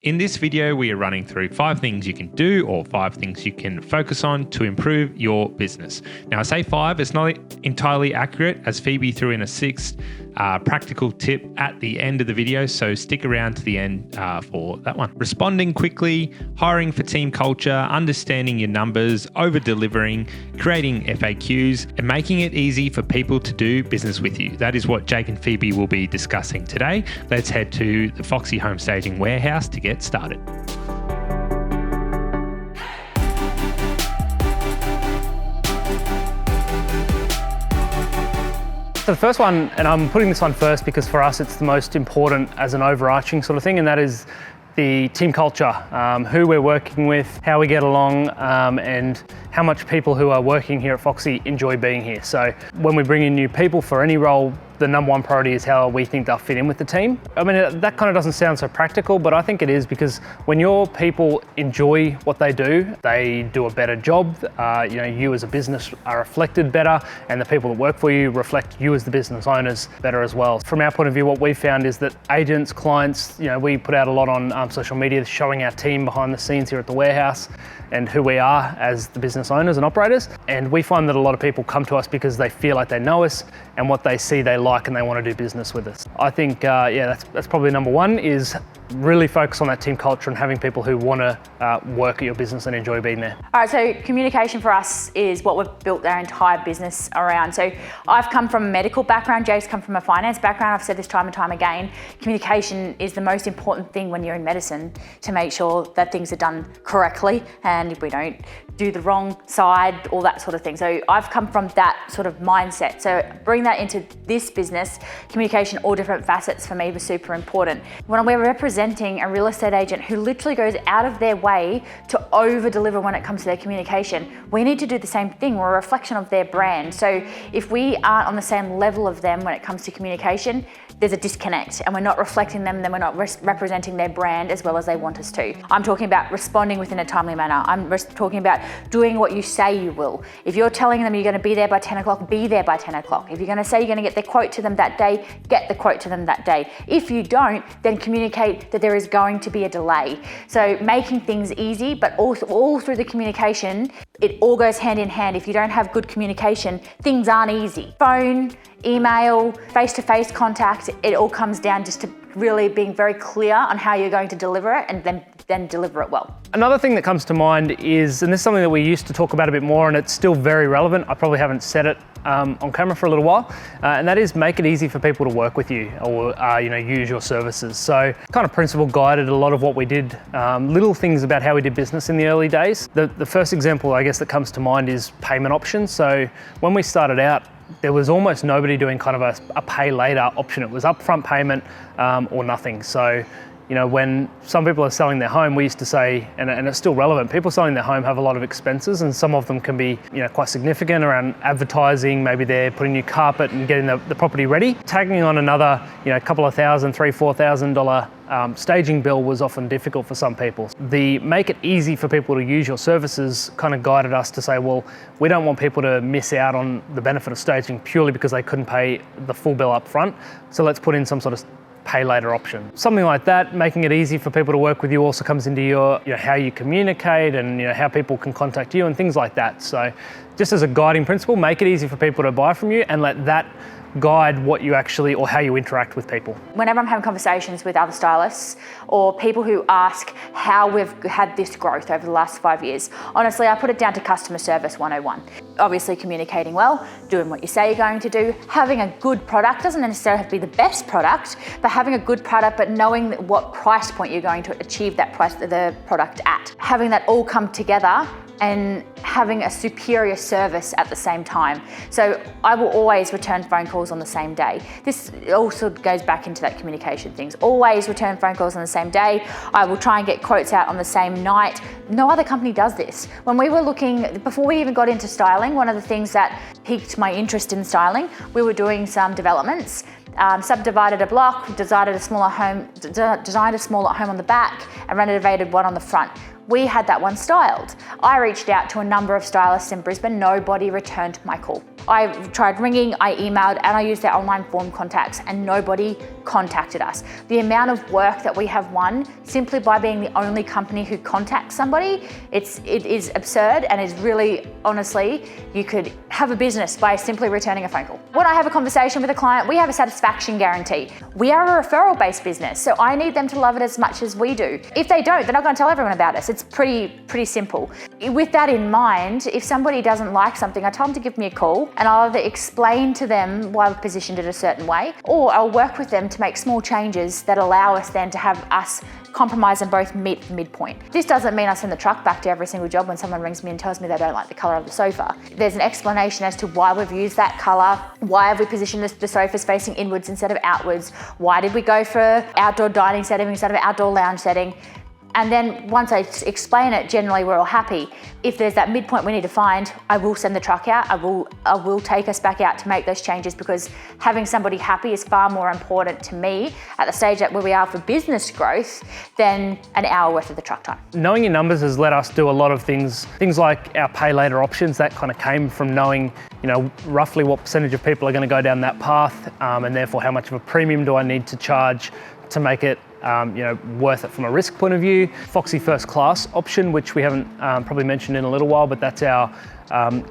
In this video, we are running through 5 things you can do or 5 things you can focus on to improve your business. Now, I say 5, it's not entirely accurate as Phoebe threw in a 6th practical tip at the end of the video, so stick around to the end for that one. Responding quickly, hiring for team culture, understanding your numbers, over-delivering, creating FAQs, and making it easy for people to do business with you. That is what Jake and Phoebe will be discussing today. Let's head to the Foxy home staging warehouse to get started. So the first one, and I'm putting this one first because for us it's the most important as an overarching sort of thing, and that is the team culture, who we're working with, how we get along, and how much people who are working here at Foxy enjoy being here. So when we bring in new people for any role, the number one priority is how we think they'll fit in with the team. I mean, that kind of doesn't sound so practical, but I think it is, because when your people enjoy what they do a better job. You as a business are reflected better, and the people that work for you reflect you as the business owners better as well. From our point of view, what we've found is that agents, clients, we put out a lot on social media showing our team behind the scenes here at the warehouse and who we are as the business owners and operators. And we find that a lot of people come to us because they feel like they know us and what they see they like and they want to do business with us. I think, that's probably number one, is really focus on that team culture and having people who want to work at your business and enjoy being there. All right, so communication for us is what we've built our entire business around. So I've come from a medical background, Jake's come from a finance background. I've said this time and time again, communication is the most important thing when you're in medicine to make sure that things are done correctly and we don't do the wrong side, all that sort of thing. So I've come from that sort of mindset. So bring that into this business, communication, all different facets for me was super important. When we're representing a real estate agent who literally goes out of their way to over deliver when it comes to their communication, we need to do the same thing. We're a reflection of their brand. So if we aren't on the same level of them when it comes to communication, there's a disconnect and we're not reflecting them, then we're not representing their brand as well as they want us to. I'm talking about responding within a timely manner. I'm talking about doing what you say you will. If you're telling them you're going to be there by 10 o'clock, be there by 10 o'clock. If you're going to say you're going to get the quote to them that day, get the quote to them that day. If you don't, then communicate that there is going to be a delay. So making things easy, but also all through the communication, it all goes hand in hand. If you don't have good communication, things aren't easy. Phone, email, face-to-face contact, it all comes down just to really being very clear on how you're going to deliver it and then deliver it well. Another thing that comes to mind is, and this is something that we used to talk about a bit more and it's still very relevant, I probably haven't said it on camera for a little while, and that is make it easy for people to work with you or use your services. So kind of principle guided a lot of what we did, little things about how we did business in the early days. The first example I guess that comes to mind is payment options. So when we started out, there was almost nobody doing kind of a pay later option. It was upfront payment or nothing. So when some people are selling their home, we used to say, and it's still relevant, people selling their home have a lot of expenses and some of them can be quite significant around advertising. Maybe they're putting new carpet and getting the property ready. Tagging on another couple of $1,000, $3,000, $4,000 staging bill was often difficult for some people. The make it easy for people to use your services kind of guided us to say, well, we don't want people to miss out on the benefit of staging purely because they couldn't pay the full bill up front. So let's put in some sort of pay later option. Something like that, making it easy for people to work with you, also comes into your how you communicate and how people can contact you and things like that. So just as a guiding principle, make it easy for people to buy from you and let that guide what you actually or how you interact with people. Whenever I'm having conversations with other stylists or people who ask how we've had this growth over the last 5 years, honestly, I put it down to customer service 101. Obviously communicating well, doing what you say you're going to do, having a good product, doesn't necessarily have to be the best product, but having a good product, but knowing what price point you're going to achieve that price, the product at. Having that all come together and having a superior service at the same time. So I will always return phone calls on the same day. This also goes back into that communication things. Always return phone calls on the same day. I will try and get quotes out on the same night. No other company does this. When we were looking, before we even got into styling, one of the things that piqued my interest in styling, we were doing some developments. Subdivided a block, designed a smaller home on the back and renovated one on the front. we had that one styled. I reached out to a number of stylists in Brisbane, nobody returned my call. I tried ringing, I emailed, and I used their online form contacts, and nobody contacted us. The amount of work that we have won simply by being the only company who contacts somebody, it is absurd, and is really, honestly, you could have a business by simply returning a phone call. When I have a conversation with a client, we have a satisfaction guarantee. We are a referral-based business, so I need them to love it as much as we do. If they don't, they're not going to tell everyone about us. It's pretty simple. With that in mind, if somebody doesn't like something, I tell them to give me a call, and I'll either explain to them why we've positioned it a certain way, or I'll work with them to make small changes that allow us then to have us compromise and both meet the midpoint. This doesn't mean I send the truck back to every single job when someone rings me and tells me they don't like the colour of the sofa. There's an explanation as to why we've used that colour, why have we positioned the sofas facing inwards instead of outwards, why did we go for outdoor dining setting instead of outdoor lounge setting. And then once I explain it, generally we're all happy. If there's that midpoint we need to find, I will send the truck out. I will take us back out to make those changes, because having somebody happy is far more important to me at the stage that where we are for business growth than an hour worth of the truck time. Knowing your numbers has let us do a lot of things like our pay later options. That kind of came from knowing, roughly what percentage of people are going to go down that path, and therefore how much of a premium do I need to charge to make it worth it from a risk point of view. Foxy First Class option, which we haven't probably mentioned in a little while, but that's our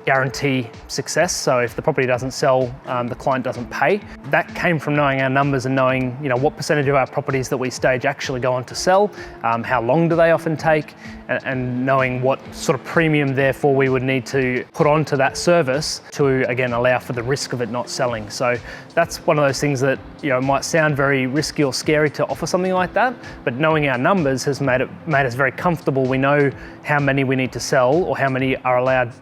guarantee success. So if the property doesn't sell, the client doesn't pay. That came from knowing our numbers and knowing what percentage of our properties that we stage actually go on to sell, how long do they often take, and knowing what sort of premium therefore we would need to put onto that service to again allow for the risk of it not selling. So that's one of those things that might sound very risky or scary to offer something like that, but knowing our numbers has made us very comfortable. We know how many we need to sell, or how many are allowed,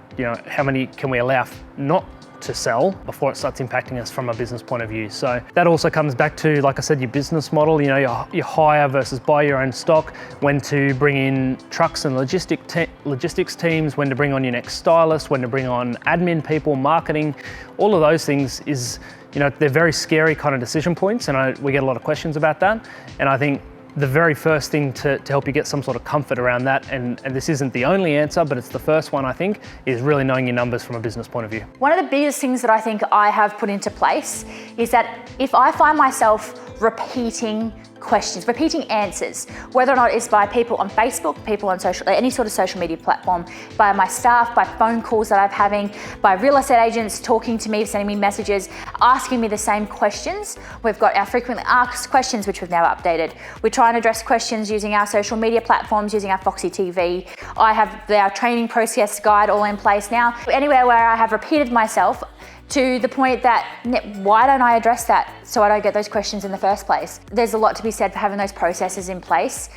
how many can we allow not to sell before it starts impacting us from a business point of view. So that also comes back to, like I said, your business model, your hire versus buy your own stock, when to bring in trucks and logistics teams, when to bring on your next stylist, when to bring on admin people, marketing, all of those things is, they're very scary kind of decision points, and we get a lot of questions about that. And I think the very first thing to help you get some sort of comfort around that, and this isn't the only answer, but it's the first one I think, is really knowing your numbers from a business point of view. One of the biggest things that I think I have put into place is that if I find myself repeating questions, repeating answers, whether or not it's by people on Facebook, people on any sort of social media platform, by my staff, by phone calls that I'm having, by real estate agents talking to me, sending me messages, asking me the same questions. We've got our frequently asked questions, which we've now updated. We try and address questions using our social media platforms, using our Foxy TV. I have our training process guide all in place now. Anywhere where I have repeated myself, to the point that, why don't I address that so I don't get those questions in the first place? There's a lot to be said for having those processes in place.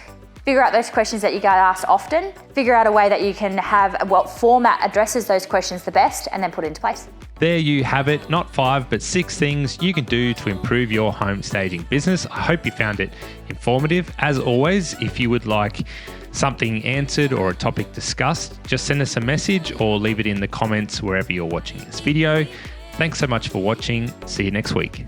Figure out those questions that you get asked often, figure out a way that you can have what format addresses those questions the best, and then put it into place. There you have it, not 5, but 6 things you can do to improve your home staging business. I hope you found it informative. As always, if you would like something answered or a topic discussed, just send us a message or leave it in the comments wherever you're watching this video. Thanks so much for watching. See you next week.